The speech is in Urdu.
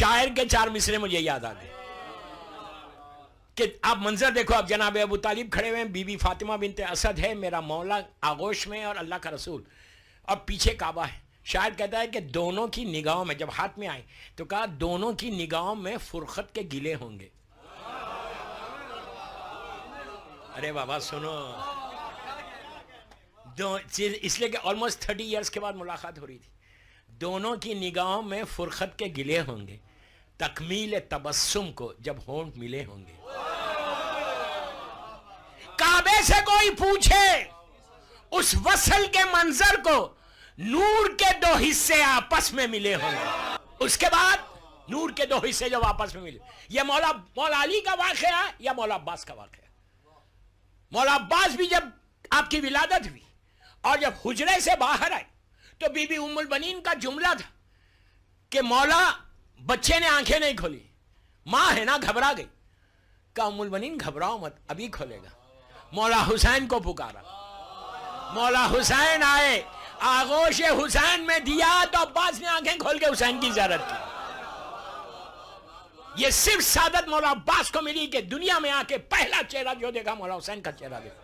شاعر کے 4 مصرے مجھے یاد آ گئے کہ آپ منظر دیکھو، اب جناب ابو طالب کھڑے ہوئے ہیں، بی بی فاطمہ بنت اسد ہے، میرا مولا آغوش میں اور اللہ کا رسول، اور پیچھے کعبہ ہے. شاعر کہتا ہے کہ دونوں کی نگاہوں میں، جب ہاتھ میں آئے تو کہا دونوں کی نگاہوں میں فرقت کے گلے ہوں گے. ارے بابا سنو، اس لیے کہ آلموسٹ 30 ایئرس کے بعد ملاقات ہو رہی تھی. دونوں کی نگاہوں میں فرقت کے گلے ہوں گے، تکمیل تبسم کو جب ہونٹ ملے ہوں گے. کعبے سے کوئی پوچھے اس وصل کے منظر کو، نور کے 2 حصے آپس میں ملے ہوں گے. اس کے بعد نور کے 2 حصے جب آپس میں ملے، یہ مولا علی کا واقعہ ہے یا مولا عباس کا واقعہ ہے. مولا عباس بھی جب آپ کی ولادت ہوئی اور جب حجرے سے باہر آئے تو بی بی ام البنین کا جملہ تھا کہ مولا بچے نے آنکھیں نہیں کھولی، ماں ہے نا گھبرا گئی. کہا ام البنین گھبراؤ مت، ابھی کھولے گا. مولا حسین کو پکارا، مولا حسین آئے، آغوش حسین میں دیا تو عباس نے آنکھیں کھول کے حسین کی زیارت کی. یہ صرف سعادت مولا عباس کو ملی کہ دنیا میں آ کے پہلا چہرہ جو دیکھا مولا حسین کا چہرہ دیکھا.